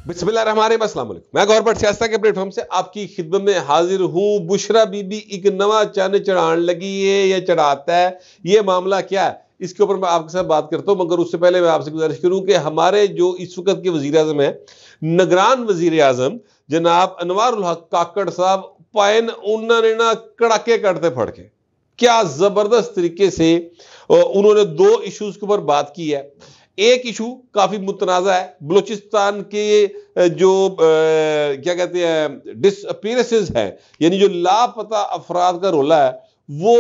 बिस्मिल्लाहिर्रहमानिर्रहीम, अस्सलाम वालेकुम। मैं गौर बट सियासत के प्लेटफॉर्म से आपकी खिदमत में हाजिर हूँ। बुशरा बीबी एक नवा चन्न चढ़ाने लगी है या चढ़ाता है, ये मामला क्या है, इसके ऊपर मैं आपके साथ बात करता हूँ। मगर उससे पहले मैं आपसे गुजारिश करूँ कि हमारे जो इस वक्त के वजीर आजम है, निगरान वजीर आजम जनाब अनवारुल हक काकड़ साहब पायन, उन्होंने ना कड़ाके कटते फड़ के क्या जबरदस्त तरीके से उन्होंने दो इश्यूज के ऊपर बात की है। एक इशू काफी मुतनाज़ा है, बलूचिस्तान के जो क्या कहते हैं डिसअपीयरेंसेस है, यानी जो लापता अफराद का रोला है, वो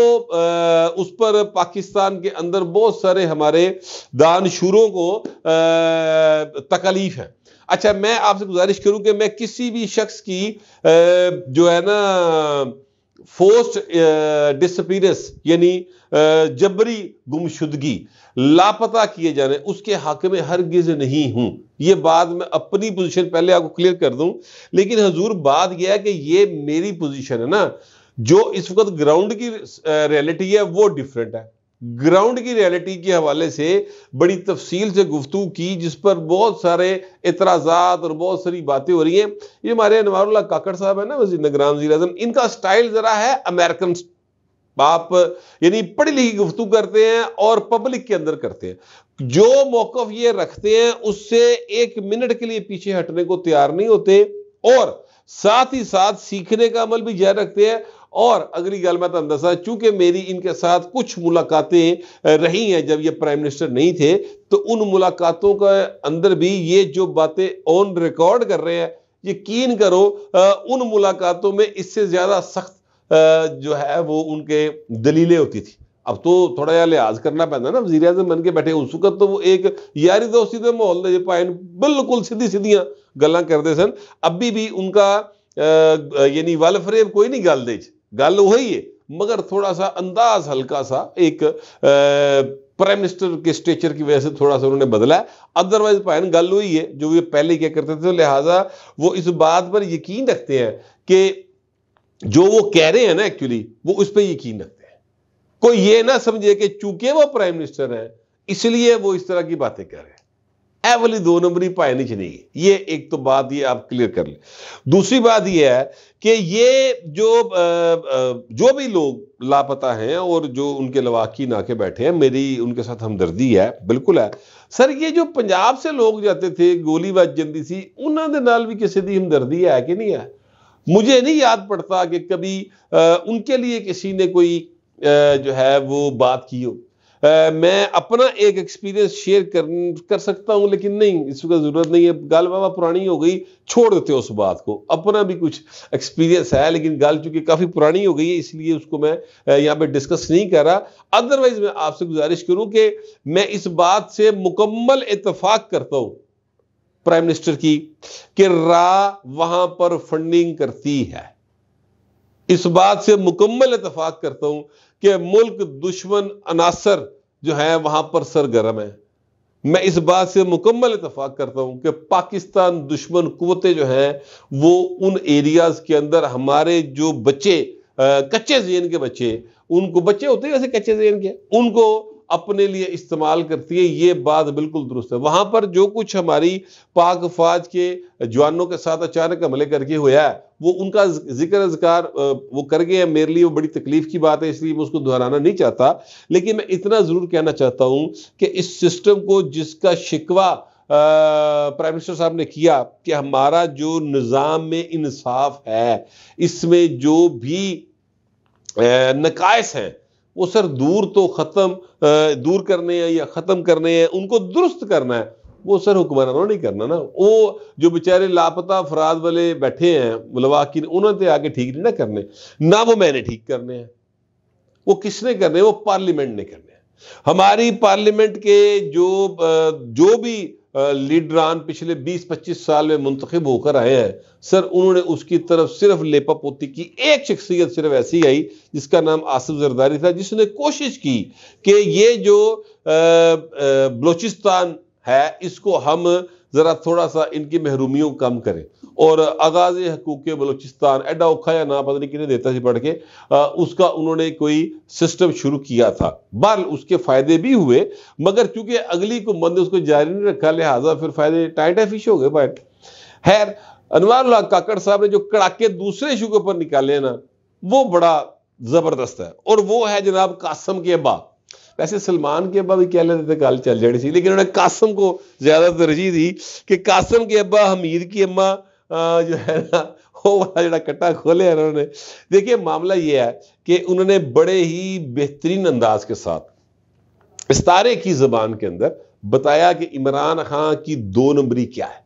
उस पर पाकिस्तान के अंदर बहुत सारे हमारे दानशूरों को तकलीफ है। अच्छा, मैं आपसे गुजारिश करूं कि मैं किसी भी शख्स की जो है ना फोर्स्ड डिसअपीयरेंस यानी जबरी गुमशुदगी, लापता किए जाने, उसके हक में हरगिज नहीं हूं। ये बात मैं अपनी पोजीशन पहले आपको क्लियर कर दूं, लेकिन हजूर बात यह है कि ये मेरी पोजीशन है ना, जो इस वक्त ग्राउंड की रियलिटी है वो डिफरेंट है। ग्राउंड की रियलिटी के हवाले से बड़ी तफसील से गुफ्तगू की, जिस पर बहुत सारे एतराजात और बहुत सारी बातें हो रही हैं। ये हमारे अनवारुल हक काकड़ साहब है ना, निगरान वज़ीर आज़म, इनका स्टाइल जरा है अमेरिकन। आप यानी पढ़ी लिखी गुफ्तगू करते हैं और पब्लिक के अंदर करते हैं। जो मौकफ ये रखते हैं उससे एक मिनट के लिए पीछे हटने को तैयार नहीं होते, और साथ ही साथ सीखने का अमल भी जारी रखते हैं। और अगली गल मैं दसा, चूंकि मेरी इनके साथ कुछ मुलाकातें रही हैं जब ये प्राइम मिनिस्टर नहीं थे, तो उन मुलाकातों के अंदर भी ये जो बातें ऑन रिकॉर्ड कर रहे हैं, यकीन करो उन मुलाकातों में इससे ज्यादा सख्त जो है वो उनके दलीलें होती थी। अब तो थोड़ा यार लिहाज करना पैदा ना, वज़ीर आज़म बन के बैठे उस वक्त तो वो एक यारी दोस्ती के माहौल दे पाए, बिल्कुल सीधी सीधियां गल्लां करते सन। अभी भी उनका यानी वल फरेब कोई नहीं गल वही है, मगर थोड़ा सा अंदाज हल्का सा एक प्राइम मिनिस्टर के स्टेचर की वजह से थोड़ा सा उन्होंने बदला है। अदरवाइज पायन गल वही है जो ये पहले क्या करते थे। लिहाजा वो इस बात पर यकीन रखते हैं कि जो वो कह रहे हैं ना, एक्चुअली वो उस पर यकीन रखते हैं। कोई ये ना समझे कि चूंकि वो प्राइम मिनिस्टर हैं इसलिए वो इस तरह की बातें कर रहे हैं। ए वाली दो नंबरी पायनी च नहीं। ये एक तो बात ये आप क्लियर कर लें। दूसरी बात ये है कि ये जो भी लोग लापता हैं और जो उनके लवाकिन आके बैठे हैं, मेरी उनके साथ हमदर्दी है, बिल्कुल है सर। ये जो पंजाब से लोग जाते थे, गोली बच जाती सी, उन्होंने नाल भी किसी की हमदर्दी है कि नहीं है? मुझे नहीं याद पड़ता कि कभी उनके लिए किसी ने कोई जो है वो बात की हो। मैं अपना एक एक्सपीरियंस शेयर कर सकता हूं, लेकिन नहीं, इसकी जरूरत नहीं है। गल बाबा पुरानी हो गई, छोड़ देते हो उस बात को। अपना भी कुछ एक्सपीरियंस है, लेकिन गल चूंकि काफी पुरानी हो गई है, इसलिए उसको मैं यहाँ पे डिस्कस नहीं कर रहा। अदरवाइज मैं आपसे गुजारिश करूं कि मैं इस बात से मुकम्मल इत्तेफाक करता हूं प्राइम मिनिस्टर की कि रा वहां पर फंडिंग करती है। इस बात से मुकम्मल इत्तेफाक करता हूं कि मुल्क दुश्मन अनासर जो है वहां पर सरगर्म है। मैं इस बात से मुकम्मल इत्तेफाक करता हूं कि पाकिस्तान दुश्मन कुव्वतें जो हैं वो उन एरियाज के अंदर हमारे जो बच्चे कच्चे ज़हन के बच्चे, उनको बच्चे होते हैं वैसे कच्चे ज़हन के, उनको अपने लिए इस्तेमाल करती है। ये बात बिल्कुल दुरुस्त है। वहां पर जो कुछ हमारी पाक फौज के जवानों के साथ अचानक हमले करके हुआ है, वो उनका जिक्र वो कर गए हैं। मेरे लिए वो बड़ी तकलीफ की बात है, इसलिए मैं उसको दोहराना नहीं चाहता। लेकिन मैं इतना जरूर कहना चाहता हूं कि इस सिस्टम को जिसका शिकवा प्राइम मिनिस्टर साहब ने किया कि हमारा जो निज़ाम में इंसाफ है, इसमें जो भी नकायस हैं वो सर दूर करने हैं या खत्म करने हैं, उनको दुरुस्त करना है। वो सर हुक्मरानों नहीं करना ना। वो जो बेचारे लापता अफराद वाले बैठे हैं लवाकिन, उन्होंने आगे ठीक नहीं ना करने, ना वो मैंने ठीक करने हैं। वो किसने करने? वो पार्लियामेंट ने करने हैं। हमारी पार्लियामेंट के जो भी लीडरान पिछले 20-25 साल में मुंतखब होकर आए हैं सर, उन्होंने उसकी तरफ सिर्फ लेपापोती की। एक शख्सियत सिर्फ ऐसी आई जिसका नाम आसिफ जरदारी था, जिसने कोशिश की कि ये जो बलूचिस्तान है इसको हम जरा थोड़ा सा इनकी महरूमियों कम करें। और आगाज हकूक बलूचिस्तान एडा औखा या ना पता नहीं किन्हें देता सी पढ़ के, उसका उन्होंने कोई सिस्टम शुरू किया था। बहरहाल उसके फायदे भी हुए, मगर चूंकि अगली हुकूमत ने उसको जारी नहीं रखा, लिहाजा फिर फायदे टाइट फिश हो गए। खैर, अनवारुल्लाह काकड़ साहब ने जो कड़ाके दूसरे इशू के ऊपर निकाले हैं ना, वो बड़ा जबरदस्त है, और वो है जनाब कासम के अब्बा। वैसे सलमान के अब्बा भी कह लेते थे गल चल जानी सी, लेकिन उन्होंने कासम को ज्यादा तरजीह दी कि कासम के अब्बा हमीद की अम्मा जो है ना, वो वाला जड़ा कट्टा खोले है उन्होंने। देखिए, मामला ये है कि उन्होंने बड़े ही बेहतरीन अंदाज के साथ इस्तारे की जबान के अंदर बताया कि इमरान खान की 2 नंबरी क्या है।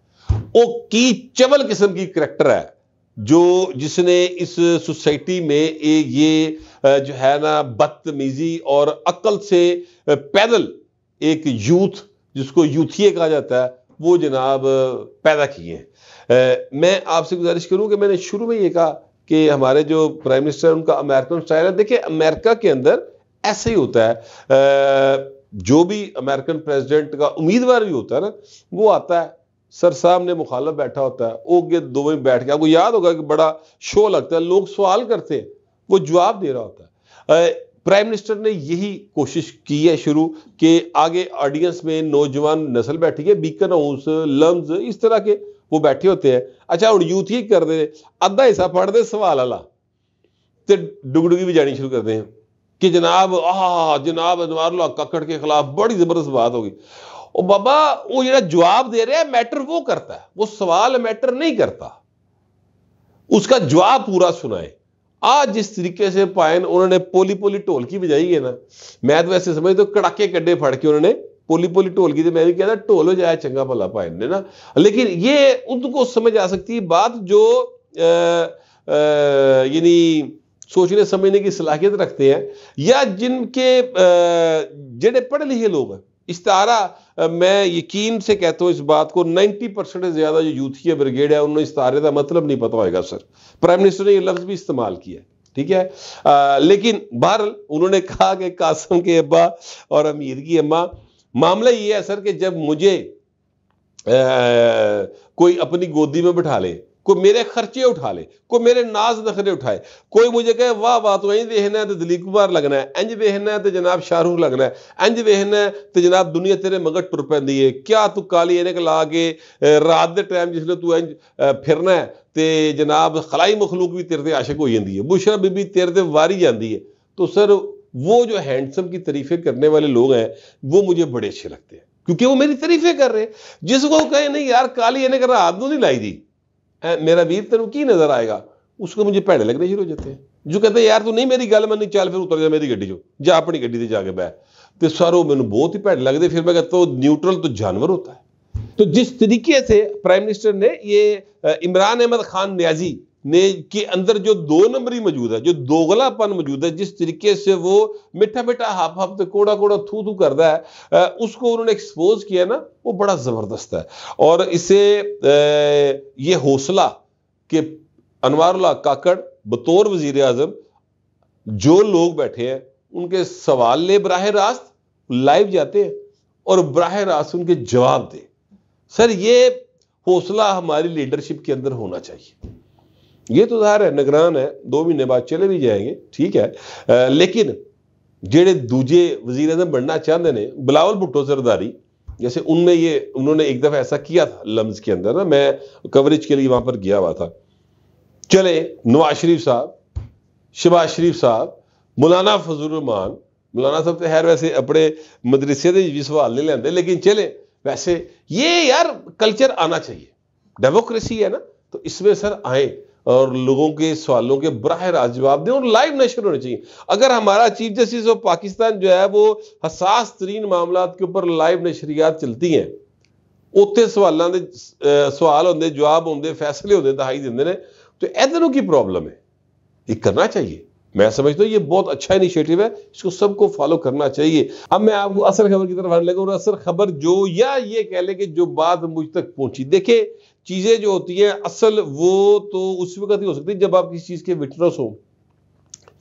वो की चवल किस्म की करैक्टर है जो जिसने इस सोसाइटी में ये जो है ना बदतमीजी और अकल से पैदल एक यूथ, जिसको यूथिये कहा जाता है, वो जनाब पैदा किए हैं। मैं आपसे गुजारिश करूं कि मैंने शुरू में ये कहा कि हमारे जो प्राइम मिनिस्टर है उनका अमेरिकन स्टाइल है। देखिए, अमेरिका के अंदर ऐसे ही होता है, जो भी अमेरिकन प्रेसिडेंट का उम्मीदवार भी होता है ना, वो आता है, सर सामने मुखालफ बैठा होता है, वो दो में बैठ के, आपको याद होगा कि बड़ा शो लगता है, लोग सवाल करते हैं, वो जवाब दे रहा होता है। प्राइम मिनिस्टर ने यही कोशिश की है शुरू कि आगे ऑडियंस में नौजवान नस्ल बैठी है, बीकन हाउस, लम्स, इस तरह के वो बैठे होते हैं। अच्छा, हुण यूथ ही कर दे, अद्धा हिस्सा पढ़ दे सवाल वाला ते डुगडुगी भी जानी शुरू करते हैं कि जनाब अनवारुल्लाह काकड़ के खिलाफ बड़ी जबरदस्त बात होगी। और बाबा, वो जो जवाब दे रहे हैं मैटर वो करता है, वो सवाल मैटर नहीं करता, उसका जवाब पूरा सुनाए। आज जिस तरीके से पायन उन्होंने पोली पोली ढोलकी बजाई है ना, मैं तो ऐसे समझ तो कड़ाके कड्डे फड़ के उन्होंने पोली पोली ढोलकी, मैं भी कहता ढोल हो जाए चंगा भला पायन ने ना। लेकिन ये उनको समझ आ सकती है बात जो यानी सोचने समझने की सलाहियत रखते हैं, या जिनके जेडे पढ़े लिखे लोग हैं। इस्तारा मैं यकीन से कहता हूं इस बात को, 90% से ज्यादा जो यूथिया ब्रिगेड है उन्होंने इस्तारे का मतलब नहीं पता होगा सर। प्राइम मिनिस्टर ने ये लफ्ज भी इस्तेमाल किया, ठीक है। लेकिन बहरहाल उन्होंने कहा कि कासम के अब्बा और अमीर की अम्मा। मामला ये है सर कि जब मुझे कोई अपनी गोदी में बिठा ले, कोई मेरे खर्चे उठा ले, कोई मेरे नाज नखरे उठाए, कोई मुझे कहे वाह वाह तू इंज वेखना है तो दिलीप कुमार लगना है, इंज वेखना है तो जनाब शाहरुख लगना है, इंज वेखना है तो जनाब दुनिया तेरे मगर टुर पैंदी है, क्या तू काली ऐनक ला के रात के टाइम जिसले तू इंज फिरना है तो जनाब खलाई मखलूक भी तेरे ते आशिक हो जाती है, बुशरा बीबी तेरे ते वारी जाती है। तो सर वो जो हैंडसम की तारीफें करने वाले लोग हैं वो मुझे बड़े अच्छे लगते हैं, क्योंकि वो मेरी तारीफें कर रहे हैं। जिसको कहे नहीं यार काली ऐनक रात को नहीं लाई दी, मेरा वीर तेन की नजर आएगा, उसको मुझे भैड़े लगने शुरू हो जाते हैं। जो कहते हैं यार तू नहीं मेरी गल मनी, चल फिर उतर जा मेरी गड्डी चो, जा अपनी गड्डी से जाके बह, तो सर वो मैंने बहुत ही भैड़े लगते। फिर मैं कहता हूँ न्यूट्रल तो जानवर होता है। तो जिस तरीके से प्राइम मिनिस्टर ने ये इमरान अहमद खान न्याजी ने के अंदर जो 2 नंबरी मौजूद है, जो दोगलापन मौजूद है, जिस तरीके से वो मिठा मिठा हाफ हाफ तो कोड़ा कोड़ा थू थू करता है, उसको उन्होंने एक्सपोज किया ना, वो बड़ा जबरदस्त है। और इसे ये हौसला कि अनवारुल्लाह काकड़ बतौर वजीर आजम जो लोग बैठे हैं उनके सवाल ले बराह रास्त लाइव जाते हैं और बराह रास्त उनके जवाब दे। सर ये हौसला हमारी लीडरशिप के अंदर होना चाहिए। ये तो ज़ाहिर है निगरान है, 2 महीने बाद चले भी जाएंगे, ठीक है। लेकिन जेड़े दूजे वजीर आज़म बनना चाहते हैं, बिलावल भुट्टो सरदारी जैसे, उनमें ये उन्होंने एक दफ़ा ऐसा किया था लम्स के अंदर ना, मैं कवरेज के लिए वहाँ पर गया हुआ था। चले नवाज शरीफ साहब, शहबाज शरीफ साहब, मौलाना फजल रहमान, मौलाना साहब तो खैर वैसे अपने मदरसे के भी सवाल नहीं लेंदे, लेकिन चले वैसे ये यार कल्चर आना चाहिए, डेमोक्रेसी है ना, तो इसमें सर आए और लोगों के सवालों के बराह रास्त जवाब दें और लाइव नशर होने चाहिए। अगर हमारा चीफ जस्टिस ऑफ पाकिस्तान जो है वो हसास तरीन मामला के ऊपर लाइव नशरियात चलती हैं, उत्थे सवालों के सवाल होंगे, जवाब होंगे, फैसले होंगे, दहाई देंगे ने, तो इधरों की प्रॉब्लम है। ये करना चाहिए, मैं समझता हूँ ये बहुत अच्छा इनिशिएटिव है, इसको सबको फॉलो करना चाहिए। अब मैं आपको असल खबर की तरफ आने लगा, और असल खबर जो, या ये कह ले कि जो बात मुझ तक पहुंची। देखिए चीजें जो होती हैं असल वो तो उस वक्त ही हो सकती है जब आप किसी चीज के विटनेस हो।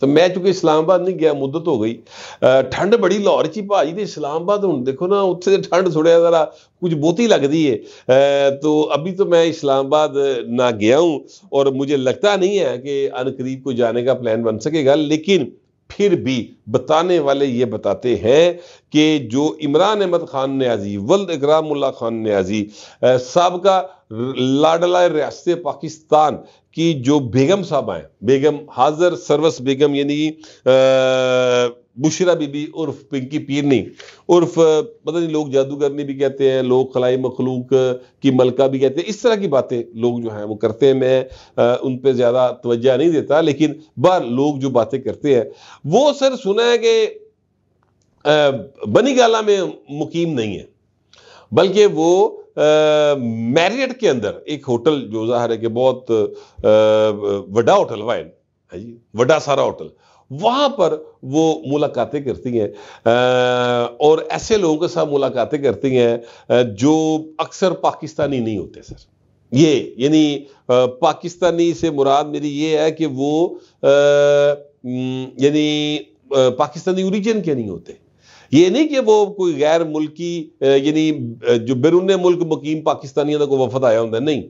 तो मैं चूंकि इस्लामाबाद नहीं गया, मुद्दत हो गई, ठंड बड़ी लाहौर ची भाजी, तो इस्लामाबाद हूँ देखो ना, उत्थे ठंड थोड़ा जरा कुछ बहुती लगती है। तो अभी तो मैं इस्लामाबाद ना गया हूँ और मुझे लगता नहीं है कि अनकरीब को जाने का प्लान बन सकेगा, लेकिन फिर भी बताने वाले ये बताते हैं कि जो इमरान अहमद खान न्याजी, वल्द इकरामुल्लाह खान न्याजी, साबका लाडला रियासत पाकिस्तान की जो बेगम साहबा हैं, बेगम हाजर सरवस बेगम यानी बुशरा बीबी उर्फ पिंकी पीरनी उर्फ पता नहीं लोग जादूगरनी भी कहते हैं, लोग खलाई मखलूक की मलका भी कहते हैं, इस तरह की बातें लोग जो हैं वो करते हैं। मैं उन पे ज़्यादा तवज्जो नहीं देता, लेकिन बाहर लोग जो बातें करते हैं वो सर सुना है कि बनी गाला में मुकीम नहीं है, बल्कि वो मैरियट के अंदर एक होटल जो ज़ाहिर है कि बहुत वड्डा होटल है जी, वड्डा सारा होटल, वहां पर वो मुलाकातें करती हैं और ऐसे लोगों के साथ मुलाकातें करती हैं जो अक्सर पाकिस्तानी नहीं होते सर। ये यानी पाकिस्तानी से मुराद मेरी ये है कि वो यानी पाकिस्तानी ओरिजिन के नहीं होते। ये नहीं कि वो कोई गैर मुल्की यानी जो बैरून मुल्क मुकीम पाकिस्तानियों का कोई वफद आया होता है, नहीं,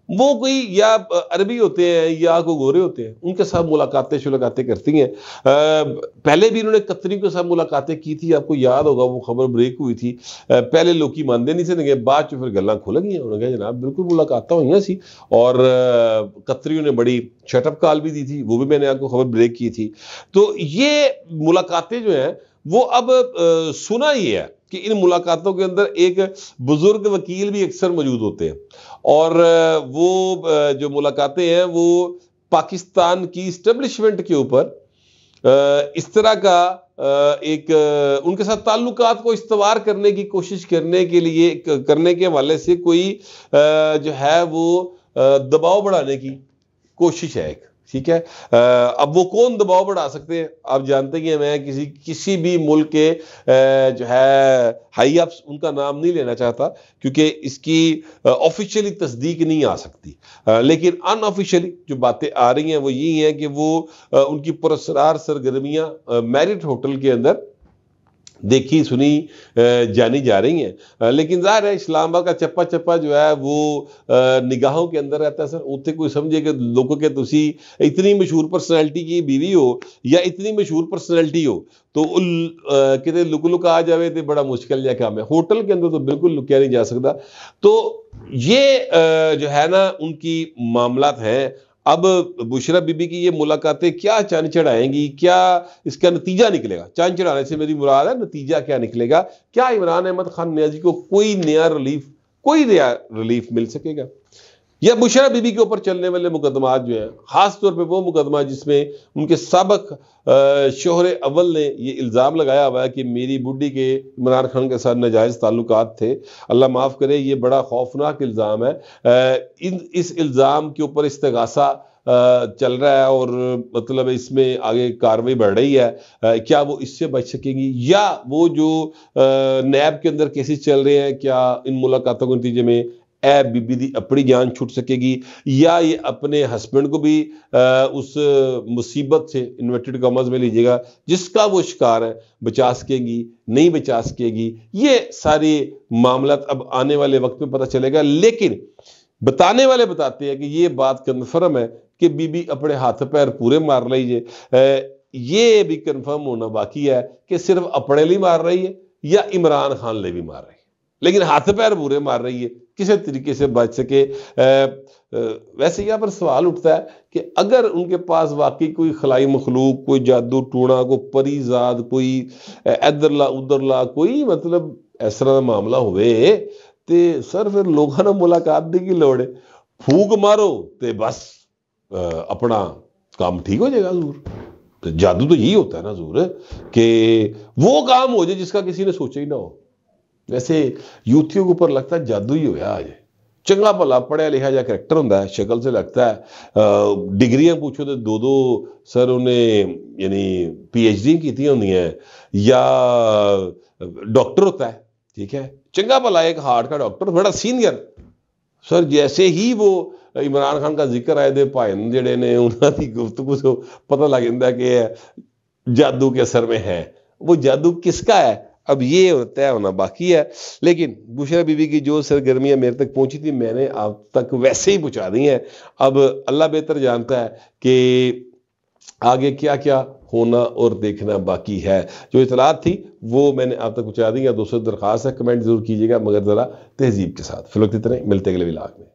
वो कोई या अरबी होते हैं या कोई गोरे होते हैं, उनके साथ मुलाकातें करती हैं। पहले भी उन्होंने कतरियों के साथ मुलाकातें की थी, आपको याद होगा वो खबर ब्रेक हुई थी। पहले लोग की मानते नहीं थे, बाद फिर गल्लां खुल गई, उन्होंने कहा जनाब बिल्कुल मुलाकातें हुई सी, और कतरियों ने बड़ी शटअप कॉल भी दी थी, वो भी मैंने आपको खबर ब्रेक की थी। तो ये मुलाकातें जो हैं वो अब सुना ही है कि इन मुलाकातों के अंदर एक बुजुर्ग वकील भी अक्सर मौजूद होते हैं, और वो जो मुलाकातें हैं वो पाकिस्तान की इस्टेब्लिशमेंट के ऊपर इस तरह का एक उनके साथ ताल्लुकात को इस्तवार करने की कोशिश करने के लिए करने के हवाले से कोई जो है वो दबाव बढ़ाने की कोशिश है एक, ठीक है। अब वो कौन दबाव बढ़ा सकते हैं, आप जानते ही हैं, मैं किसी भी मुल्क के जो है हाई अप्स उनका नाम नहीं लेना चाहता क्योंकि इसकी ऑफिशियली तस्दीक नहीं आ सकती, लेकिन अनऑफिशियली जो बातें आ रही हैं वो यही हैं कि वो उनकी पुरस्कार सरगर्मियां मैरिट होटल के अंदर देखी सुनी जानी जा रही हैं। लेकिन ज़ाहिर है इस्लामाबाद का चप्पा चप्पा जो है वो निगाहों के अंदर रहता है सर। उत्थे कोई समझे कि लोगों के तुसी इतनी मशहूर पर्सनैलिटी की बीवी हो या इतनी मशहूर पर्सनैलिटी हो तो कितने लुक आ जाए तो बड़ा मुश्किल या काम है। होटल के अंदर तो बिल्कुल लुकिया नहीं जा सकता। तो ये जो है ना उनकी मामलात हैं। अब बुशरा बीबी की ये मुलाकातें क्या चांद चढ़ाएंगी, क्या इसका नतीजा निकलेगा? चांद चढ़ाने से मेरी मुराद है नतीजा क्या निकलेगा। क्या इमरान अहमद खान नियाजी को कोई नया रिलीफ मिल सकेगा, या बुशरा बीबी के ऊपर चलने वाले मुकदमात जो हैं, खास तौर पे वो मुकदमा जिसमें उनके साबिक शोहर अव्वल ने ये इल्ज़ाम लगाया हुआ है कि मेरी बुढ़ी के इमरान खान के साथ नाजायज़ ताल्लुकात थे। अल्लाह माफ़ करे, ये बड़ा खौफनाक इल्ज़ाम है। इस इल्ज़ाम के ऊपर इस्तिगासा चल रहा है और मतलब इसमें आगे कार्रवाई बढ़ रही है। क्या वो इससे बच सकेंगी, या वो जो नैब के अंदर केसेस चल रहे हैं, क्या इन मुलाकातों के नतीजे में ए बीबी दी अपनी जान छूट सकेगी, या ये अपने हस्बैंड को भी उस मुसीबत से इन्वर्टेड कॉमर्स में लीजिएगा जिसका वो शिकार है, बचा सकेगी नहीं बचा सकेगी। ये सारे मामला अब आने वाले वक्त में पता चलेगा। लेकिन बताने वाले बताते हैं कि ये बात कन्फर्म है कि बीबी अपने हाथ पैर पूरे मार रही है। ये भी कन्फर्म होना बाकी है कि सिर्फ अपने लिए मार रही है या इमरान खान ले भी मार रही है, लेकिन हाथ पैर पूरे मार रही है किसी तरीके से बच सके। वैसे यहाँ पर सवाल उठता है कि अगर उनके पास वाकई कोई खलाई मखलूक, कोई जादू टूणा, कोई परीजाद, कोई इधरला उधरला कोई मतलब इस तरह का मामला हुए तो सर फिर लोगों ने मुलाकात की लोड़ है, फूक मारो तो बस अपना काम ठीक हो जाएगा। जरूर तो जादू तो यही होता है ना जरूर कि वो काम हो जाए जिसका किसी ने सोचा ही ना हो। वैसे यूथियों के ऊपर लगता है जादू ही होया आज। चंगा भला पढ़िया लिखा जा करैक्टर होंदा है, शक्ल से लगता है। डिग्रियां पूछो तो दो सर उन्हें यानी PhD की होंगी हैं, या डॉक्टर होता है, ठीक है, चंगा भला एक हार्ट का डॉक्टर बड़ा सीनियर सर। जैसे ही वो इमरान खान का जिक्र आए दे भाई जेडे ने उन्होंने गुफ्तगू से पता लग जाता कि जादू के असर में है। वो जादू किसका है अब ये तय होना बाकी है। लेकिन बुशरा बीबी की जो सरगर्मियां मेरे तक पहुंची थी मैंने आप तक वैसे ही पहुंचा दी हैं। अब अल्लाह बेहतर जानता है कि आगे क्या क्या होना और देखना बाकी है। जो इतलात थी वो मैंने आप तक पहुंचा दी है। दोस्तों दरख्वास्त है कमेंट जरूर कीजिएगा मगर ज़रा तहजीब के साथ। फिलहाल इतना ही, मिलते अगले व्लॉग में।